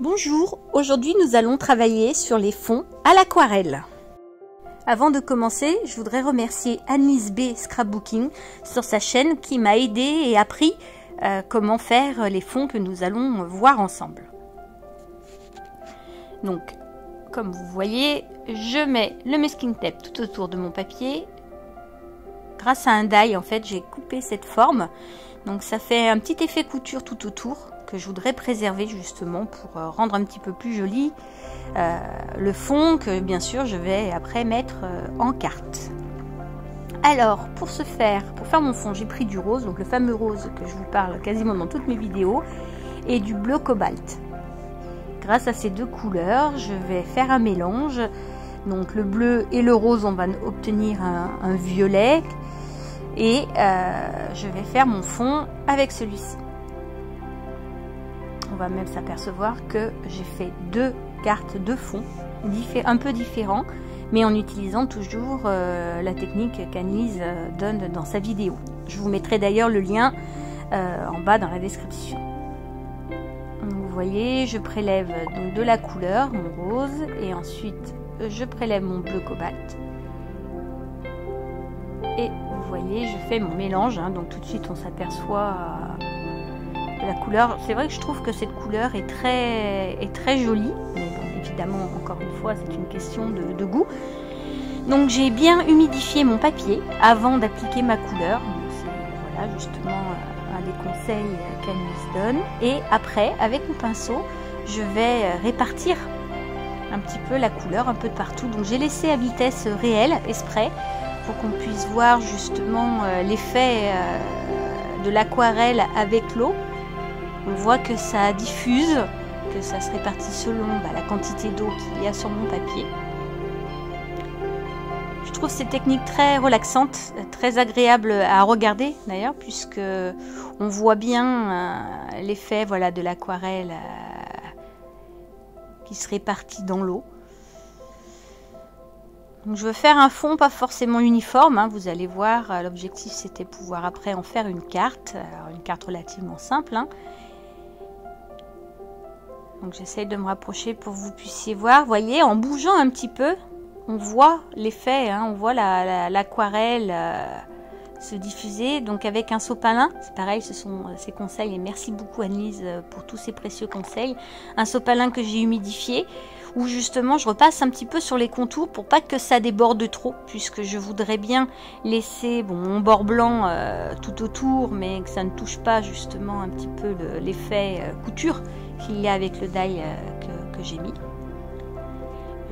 Bonjour, aujourd'hui nous allons travailler sur les fonds à l'aquarelle. Avant de commencer, je voudrais remercier Annelise B Scrapbooking sur sa chaîne qui m'a aidé et appris comment faire les fonds que nous allons voir ensemble. Donc, comme vous voyez, je mets le masking tape tout autour de mon papier. Grâce à un die, en fait, j'ai coupé cette forme. Donc ça fait un petit effet couture tout autour que je voudrais préserver justement pour rendre un petit peu plus joli le fond que bien sûr je vais après mettre en carte. Alors pour faire mon fond, j'ai pris du rose, donc le fameux rose que je vous parle quasiment dans toutes mes vidéos, et du bleu cobalt. Grâce à ces deux couleurs, je vais faire un mélange. Donc le bleu et le rose, on va obtenir un violet. Et je vais faire mon fond avec celui-ci. On va même s'apercevoir que j'ai fait deux cartes de fond un peu différents, mais en utilisant toujours la technique qu'Annelise donne dans sa vidéo. Je vous mettrai d'ailleurs le lien en bas dans la description. Vous voyez, je prélève donc de la couleur, mon rose, et ensuite je prélève mon bleu cobalt. Et vous voyez, je fais mon mélange, hein, donc tout de suite on s'aperçoit de la couleur. C'est vrai que je trouve que cette couleur est très jolie, mais bon, évidemment, encore une fois, c'est une question de goût. Donc j'ai bien humidifié mon papier avant d'appliquer ma couleur. C'est voilà, justement un des conseils qu'Annelise donne. Et après, avec mon pinceau, je vais répartir un petit peu la couleur un peu de partout. Donc j'ai laissé à vitesse réelle, exprès, pour qu'on puisse voir justement l'effet de l'aquarelle avec l'eau. On voit que ça diffuse, que ça se répartit selon la quantité d'eau qu'il y a sur mon papier. Je trouve ces techniques très relaxantes, très agréables à regarder d'ailleurs, puisque on voit bien l'effet de l'aquarelle qui se répartit dans l'eau. Donc je veux faire un fond pas forcément uniforme, hein, vous allez voir, l'objectif c'était pouvoir après en faire une carte, alors une carte relativement simple. Hein. Donc j'essaye de me rapprocher pour que vous puissiez voir, vous voyez, en bougeant un petit peu, on voit l'effet, hein, on voit l'aquarelle se diffuser. Donc avec un sopalin, c'est pareil, ce sont ces conseils, et merci beaucoup Annelise pour tous ces précieux conseils. Un sopalin que j'ai humidifié, où justement je repasse un petit peu sur les contours pour pas que ça déborde trop, puisque je voudrais bien laisser mon bord blanc tout autour, mais que ça ne touche pas justement un petit peu l'effet couture qu'il y a avec le die que j'ai mis.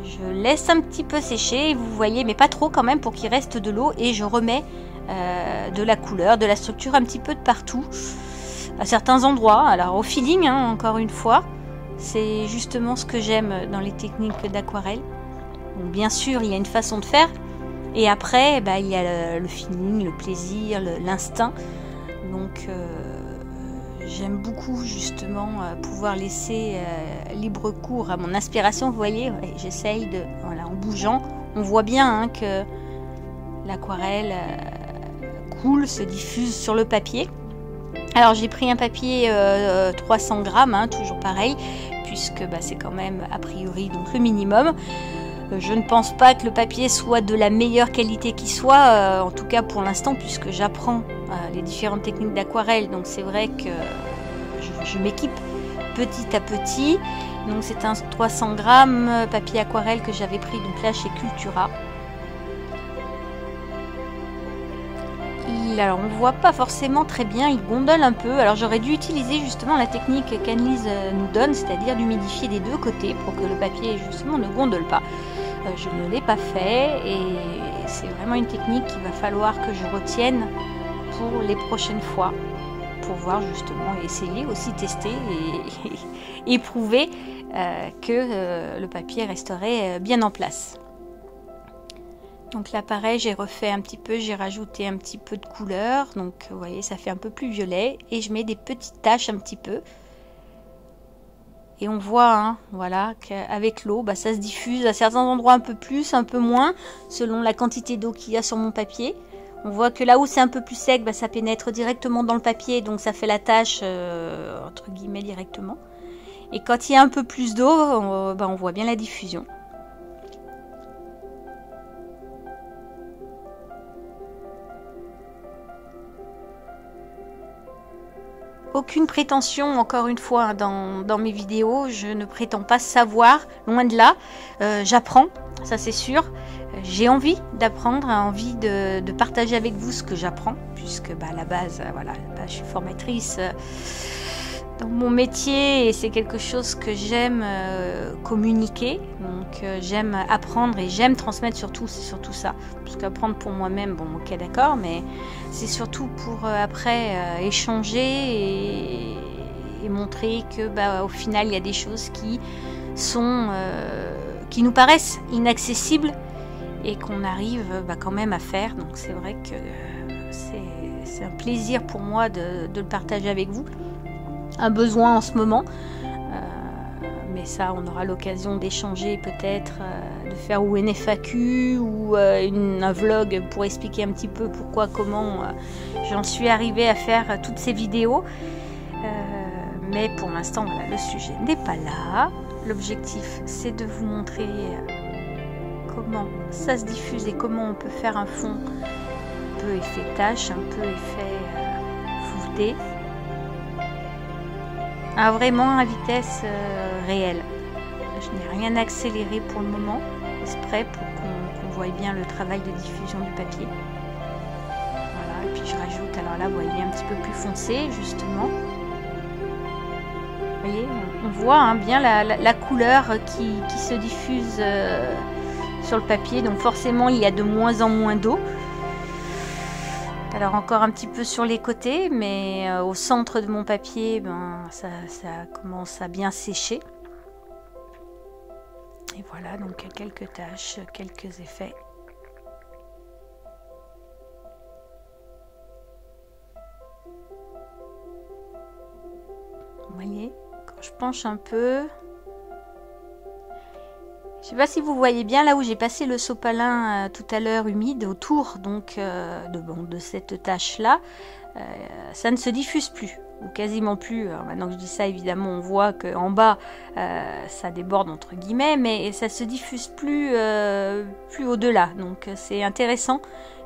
Je laisse un petit peu sécher, vous voyez, mais pas trop quand même pour qu'il reste de l'eau, et je remets de la couleur, de la structure un petit peu de partout, à certains endroits. Alors au feeling, hein, encore une fois. C'est justement ce que j'aime dans les techniques d'aquarelle. Bien sûr, il y a une façon de faire. Et après, il y a le feeling, le plaisir, l'instinct. Donc, j'aime beaucoup justement pouvoir laisser libre cours à mon inspiration. Vous voyez, j'essaye de... Voilà, en bougeant, on voit bien hein, que l'aquarelle coule, se diffuse sur le papier. Alors j'ai pris un papier 300 grammes, hein, toujours pareil, puisque c'est quand même a priori donc le minimum. Je ne pense pas que le papier soit de la meilleure qualité qui soit, en tout cas pour l'instant, puisque j'apprends les différentes techniques d'aquarelle. Donc c'est vrai que je m'équipe petit à petit. Donc c'est un 300 grammes papier aquarelle que j'avais pris donc là chez Cultura. Alors on voit pas forcément très bien, il gondole un peu. Alors j'aurais dû utiliser justement la technique qu'Annelise nous donne, c'est-à-dire d'humidifier des deux côtés pour que le papier justement ne gondole pas. Je ne l'ai pas fait, et c'est vraiment une technique qu'il va falloir que je retienne pour les prochaines fois, pour voir justement, essayer aussi, tester et prouver que le papier resterait bien en place. Donc là pareil, j'ai refait un petit peu, j'ai rajouté un petit peu de couleur, donc vous voyez ça fait un peu plus violet, et je mets des petites taches un petit peu, et on voit hein, voilà, qu'avec l'eau ça se diffuse à certains endroits un peu plus, un peu moins, selon la quantité d'eau qu'il y a sur mon papier. On voit que là où c'est un peu plus sec, ça pénètre directement dans le papier, donc ça fait la tache entre guillemets directement. Et quand il y a un peu plus d'eau, on voit bien la diffusion. Aucune prétention, encore une fois, dans mes vidéos. Je ne prétends pas savoir, loin de là. J'apprends, ça c'est sûr. J'ai envie d'apprendre, envie de partager avec vous ce que j'apprends, puisque à la base, voilà, je suis formatrice dans mon métier et c'est quelque chose que j'aime communiquer. Donc j'aime apprendre et j'aime transmettre surtout, c'est surtout ça. Parce qu'apprendre pour moi-même, bon ok d'accord, mais c'est surtout pour après échanger et montrer que au final il y a des choses qui sont qui nous paraissent inaccessibles et qu'on arrive quand même à faire. Donc c'est vrai que c'est un plaisir pour moi de le partager avec vous. Un besoin en ce moment, mais ça on aura l'occasion d'échanger peut-être, de faire ou une FAQ ou un vlog pour expliquer un petit peu pourquoi, comment j'en suis arrivée à faire toutes ces vidéos, mais pour l'instant voilà, le sujet n'est pas là. L'objectif c'est de vous montrer comment ça se diffuse et comment on peut faire un fond un peu effet tache, un peu effet flouté. Vraiment à vitesse réelle. Je n'ai rien accéléré pour le moment, exprès pour qu'on voie bien le travail de diffusion du papier. Voilà, et puis je rajoute, alors là vous voyez un petit peu plus foncé justement. Vous voyez, on voit bien la couleur qui se diffuse sur le papier, donc forcément il y a de moins en moins d'eau. Alors encore un petit peu sur les côtés, mais au centre de mon papier, ça commence à bien sécher. Et voilà, donc quelques taches, quelques effets. Vous voyez, quand je penche un peu... Je ne sais pas si vous voyez bien là où j'ai passé le sopalin tout à l'heure humide autour donc de cette tache là, ça ne se diffuse plus ou quasiment plus. Alors maintenant que je dis ça, évidemment on voit qu'en bas ça déborde entre guillemets, mais ça se diffuse plus au-delà. Donc c'est intéressant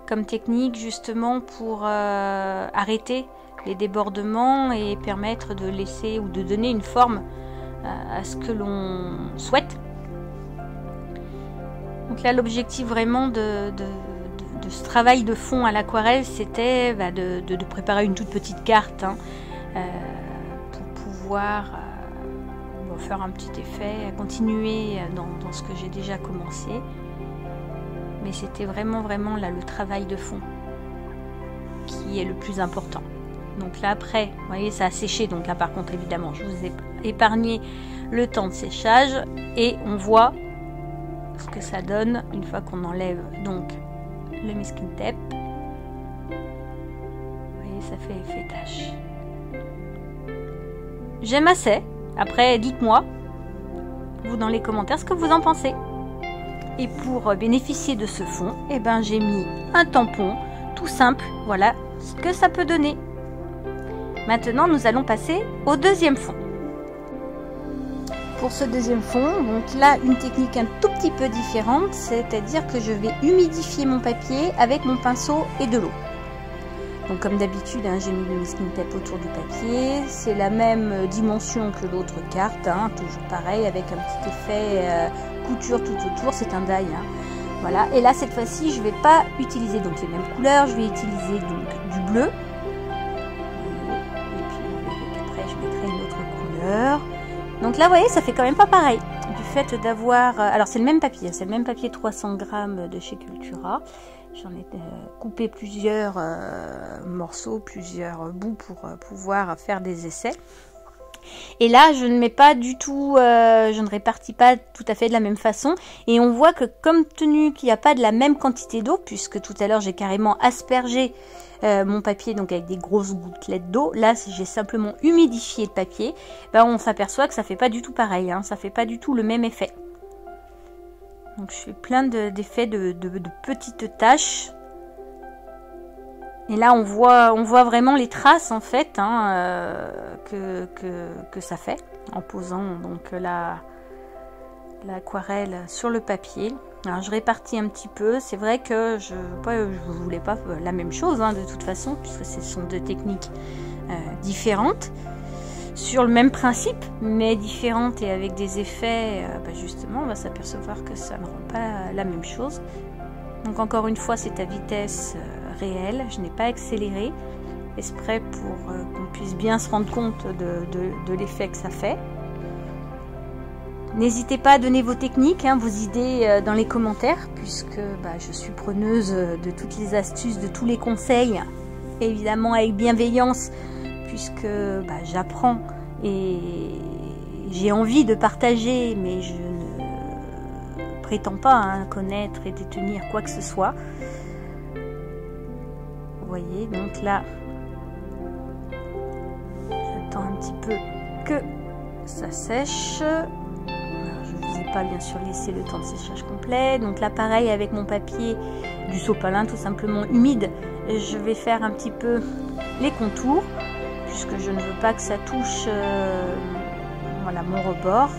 comme technique justement pour arrêter les débordements et permettre de laisser ou de donner une forme à ce que l'on souhaite. Donc là, l'objectif vraiment de ce travail de fond à l'aquarelle, c'était de préparer une toute petite carte pour pouvoir faire un petit effet, continuer dans ce que j'ai déjà commencé. Mais c'était vraiment là le travail de fond qui est le plus important. Donc là après, vous voyez, ça a séché. Donc là par contre, évidemment, je vous ai épargné le temps de séchage et on voit ce que ça donne une fois qu'on enlève donc le masking tape. Vous voyez, ça fait effet tache. J'aime assez. Après, dites-moi vous dans les commentaires ce que vous en pensez. Et pour bénéficier de ce fond, j'ai mis un tampon tout simple. Voilà ce que ça peut donner. Maintenant, nous allons passer au deuxième fond. Pour ce deuxième fond, donc là une technique un tout petit peu différente, c'est-à-dire que je vais humidifier mon papier avec mon pinceau et de l'eau. Donc comme d'habitude, j'ai mis le masking tape autour du papier, c'est la même dimension que l'autre carte, toujours pareil avec un petit effet couture tout autour, c'est un die. Voilà, et là cette fois-ci je ne vais pas utiliser donc les mêmes couleurs, je vais utiliser donc du bleu. Et puis après je mettrai une autre couleur. Donc là, vous voyez, ça fait quand même pas pareil. Du fait d'avoir... alors, c'est le même papier. C'est le même papier 300 grammes de chez Cultura. J'en ai coupé plusieurs morceaux, plusieurs bouts pour pouvoir faire des essais. Et là, je ne mets pas du tout... je ne répartis pas tout à fait de la même façon. Et on voit que compte tenu qu'il n'y a pas de la même quantité d'eau, puisque tout à l'heure, j'ai carrément aspergé mon papier donc avec des grosses gouttelettes d'eau. Là, si j'ai simplement humidifié le papier, on s'aperçoit que ça fait pas du tout pareil, ça fait pas du tout le même effet. Donc je fais plein d'effets de petites taches. Et là, on voit vraiment les traces en fait que ça fait. en posant donc l'aquarelle sur le papier. Alors je répartis un petit peu, c'est vrai que je voulais pas la même chose hein, de toute façon, puisque ce sont deux techniques différentes, sur le même principe, mais différentes et avec des effets, justement on va s'apercevoir que ça ne rend pas la même chose. Donc encore une fois c'est à vitesse réelle, je n'ai pas accéléré, exprès pour qu'on puisse bien se rendre compte de l'effet que ça fait. N'hésitez pas à donner vos techniques, hein, vos idées dans les commentaires, puisque je suis preneuse de toutes les astuces, de tous les conseils, évidemment avec bienveillance, puisque j'apprends et j'ai envie de partager, mais je ne prétends pas hein, connaître et détenir quoi que ce soit. Vous voyez, donc là, j'attends un petit peu que ça sèche. Pas bien sûr laisser le temps de séchage complet. Donc là pareil avec mon papier du sopalin tout simplement humide, je vais faire un petit peu les contours puisque je ne veux pas que ça touche voilà mon rebord.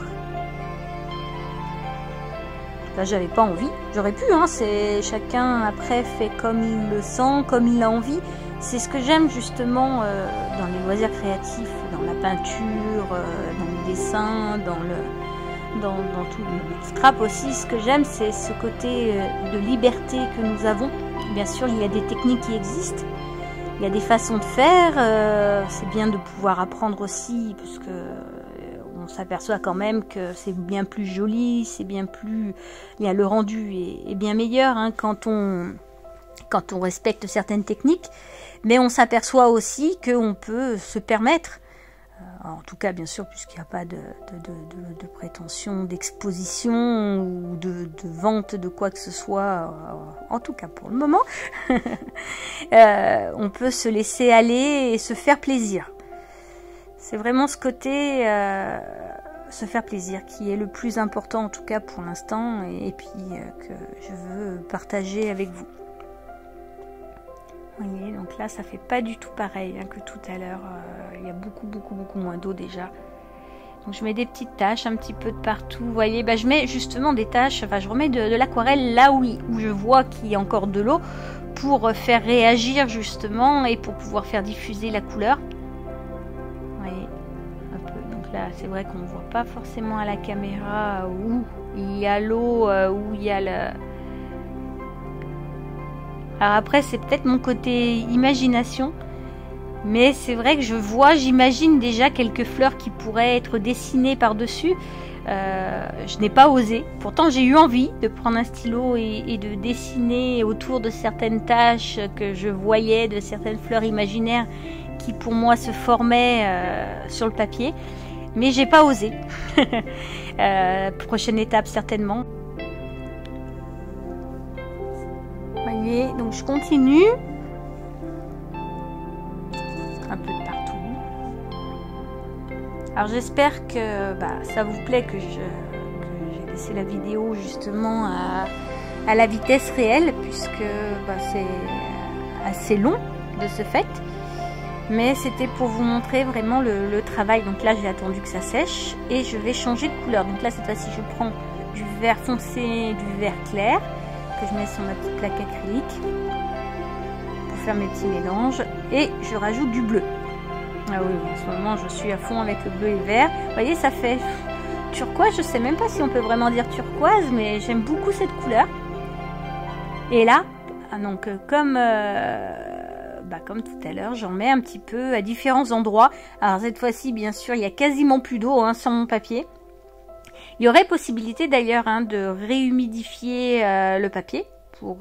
Là j'avais pas envie, j'aurais pu hein, c'est chacun après fait comme il le sent, comme il a envie. C'est ce que j'aime justement dans les loisirs créatifs, dans la peinture, dans le dessin, dans tout le scrap aussi. Ce que j'aime c'est ce côté de liberté que nous avons. Bien sûr il y a des techniques qui existent, il y a des façons de faire, c'est bien de pouvoir apprendre aussi parce que on s'aperçoit quand même que c'est bien plus joli, c'est bien plus, le rendu est bien meilleur hein, quand on respecte certaines techniques, mais on s'aperçoit aussi qu'on peut se permettre, en tout cas bien sûr puisqu'il n'y a pas de prétention d'exposition ou de vente de quoi que ce soit, en tout cas pour le moment, on peut se laisser aller et se faire plaisir. C'est vraiment ce côté se faire plaisir qui est le plus important en tout cas pour l'instant et puis que je veux partager avec vous. Vous voyez, donc là ça fait pas du tout pareil hein, que tout à l'heure, il y a beaucoup moins d'eau déjà. Donc je mets des petites taches un petit peu de partout, vous voyez, je mets justement des taches, je remets de l'aquarelle là où je vois qu'il y a encore de l'eau pour faire réagir justement et pour pouvoir faire diffuser la couleur. Vous voyez, un peu. Donc là c'est vrai qu'on ne voit pas forcément à la caméra où il y a l'eau, où il y a le... Alors après c'est peut-être mon côté imagination, mais c'est vrai que j'imagine déjà quelques fleurs qui pourraient être dessinées par-dessus. Je n'ai pas osé, pourtant j'ai eu envie de prendre un stylo et de dessiner autour de certaines taches que je voyais, de certaines fleurs imaginaires qui pour moi se formaient sur le papier, mais j'ai pas osé. Prochaine étape certainement. Voyez, donc je continue un peu de partout. Alors j'espère que ça vous plaît, que j'ai laissé la vidéo justement à la vitesse réelle, puisque c'est assez long de ce fait, mais c'était pour vous montrer vraiment le travail. Donc là j'ai attendu que ça sèche et je vais changer de couleur. Donc là cette fois-ci je prends du vert foncé, du vert clair que je mets sur ma petite plaque acrylique pour faire mes petits mélanges, et je rajoute du bleu. Ah oui, en ce moment je suis à fond avec le bleu et le vert. Vous voyez, ça fait turquoise, je sais même pas si on peut vraiment dire turquoise, mais j'aime beaucoup cette couleur. Et là, donc comme tout à l'heure, j'en mets un petit peu à différents endroits. Alors cette fois-ci, bien sûr, il y a quasiment plus d'eau hein, sur mon papier. Il y aurait possibilité d'ailleurs hein, de réhumidifier le papier pour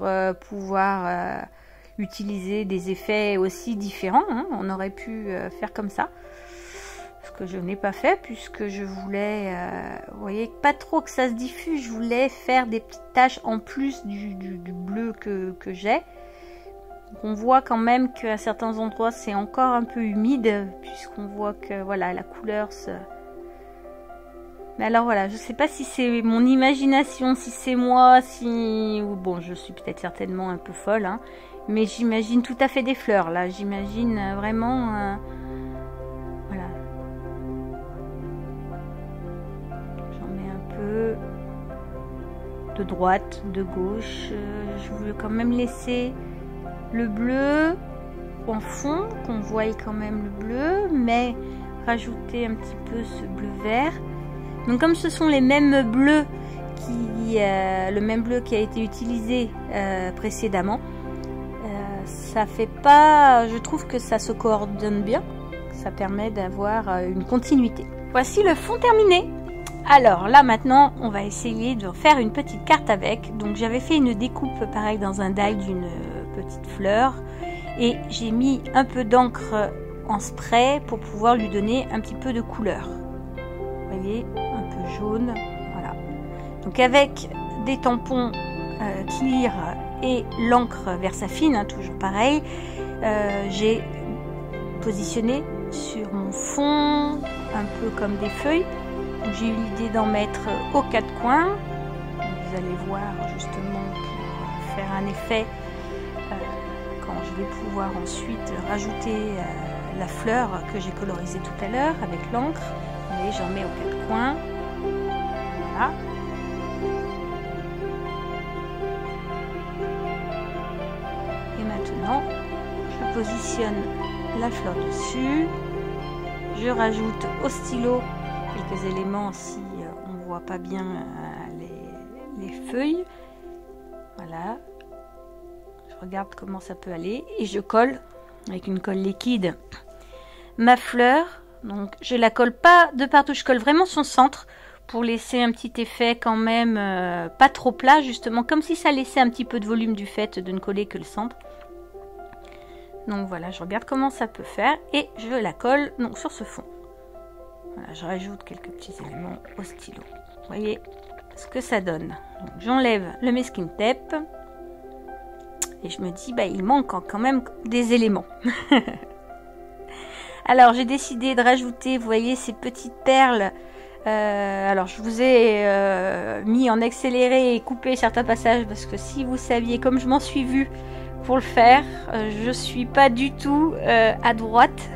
pouvoir utiliser des effets aussi différents. Hein. On aurait pu faire comme ça. Ce que je n'ai pas fait puisque je voulais, vous voyez, pas trop que ça se diffuse. Je voulais faire des petites taches en plus du bleu que j'ai. Donc on voit quand même qu'à certains endroits c'est encore un peu humide puisqu'on voit que voilà la couleur se... Mais alors voilà, je sais pas si c'est mon imagination, si c'est moi, bon, je suis peut-être certainement un peu folle, hein, mais j'imagine tout à fait des fleurs, là. J'imagine vraiment... voilà. de droite, de gauche. Je voulais quand même laisser le bleu en fond, qu'on voie quand même le bleu, mais rajouter un petit peu ce bleu vert. Donc comme ce sont les mêmes bleus le même bleu qui a été utilisé précédemment, ça fait pas, je trouve que ça se coordonne bien, ça permet d'avoir une continuité. Voici le fond terminé. Alors là maintenant on va essayer de faire une petite carte avec. Donc j'avais fait une découpe pareil dans un die d'une petite fleur et j'ai mis un peu d'encre en spray pour pouvoir lui donner un petit peu de couleur. Vous voyez, un peu jaune, voilà. Donc avec des tampons clear et l'encre Versafine, hein, toujours pareil, j'ai positionné sur mon fond un peu comme des feuilles. J'ai eu l'idée d'en mettre aux quatre coins. Vous allez voir justement pour faire un effet quand je vais pouvoir ensuite rajouter la fleur que j'ai colorisée tout à l'heure avec l'encre. Et j'en mets aux quatre coins. Voilà. Et maintenant, je positionne la fleur dessus. Je rajoute au stylo quelques éléments si on ne voit pas bien les feuilles. Voilà. Je regarde comment ça peut aller. Et je colle avec une colle liquide ma fleur. Donc je la colle pas de partout, je colle vraiment son centre pour laisser un petit effet quand même pas trop plat, justement comme si ça laissait un petit peu de volume du fait de ne coller que le centre. Donc voilà, je regarde comment ça peut faire et je la colle donc sur ce fond. Voilà, je rajoute quelques petits éléments au stylo. Vous voyez ce que ça donne. J'enlève le masking tape et je me dis bah il manque quand même des éléments. Alors j'ai décidé de rajouter, vous voyez, ces petites perles. Alors je vous ai mis en accéléré et coupé certains passages parce que si vous saviez comme je m'en suis vue pour le faire, je suis pas du tout à droite,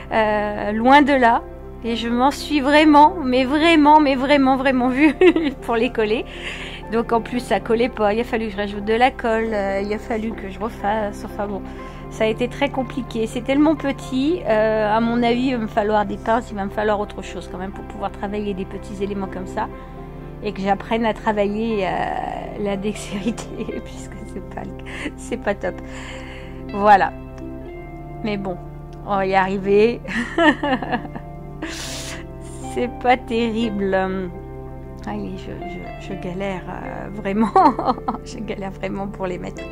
loin de là. Et je m'en suis vraiment vue pour les coller. Donc en plus ça collait pas, il a fallu que je rajoute de la colle, il a fallu que je refasse, enfin bon. Ça a été très compliqué, c'est tellement petit, à mon avis il va me falloir des pinces, il va me falloir autre chose quand même pour pouvoir travailler des petits éléments comme ça et que j'apprenne à travailler la dextérité puisque c'est pas top. Voilà, mais bon, on va y arriver. C'est pas terrible. Allez, je galère vraiment, je galère vraiment pour les mettre.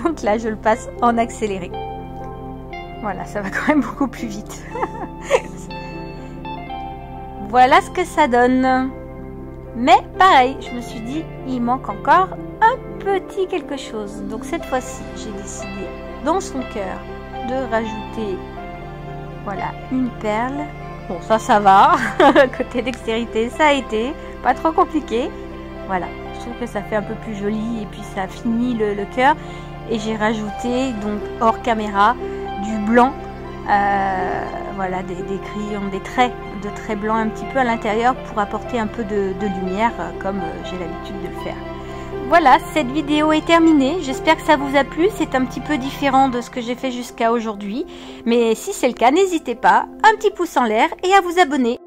Donc là, je le passe en accéléré. Voilà, ça va quand même beaucoup plus vite. Voilà ce que ça donne. Mais pareil, je me suis dit, il manque encore un petit quelque chose. Donc cette fois-ci, j'ai décidé dans son cœur de rajouter, voilà, une perle. Bon, ça va. Côté dextérité, ça a été pas trop compliqué. Voilà. Je trouve que ça fait un peu plus joli et puis ça finit le cœur. Et j'ai rajouté donc hors caméra du blanc, voilà, des crayons, des traits de traits blancs un petit peu à l'intérieur pour apporter un peu de lumière comme j'ai l'habitude de le faire. Voilà, cette vidéo est terminée. J'espère que ça vous a plu. C'est un petit peu différent de ce que j'ai fait jusqu'à aujourd'hui. Mais si c'est le cas, n'hésitez pas, un petit pouce en l'air et à vous abonner.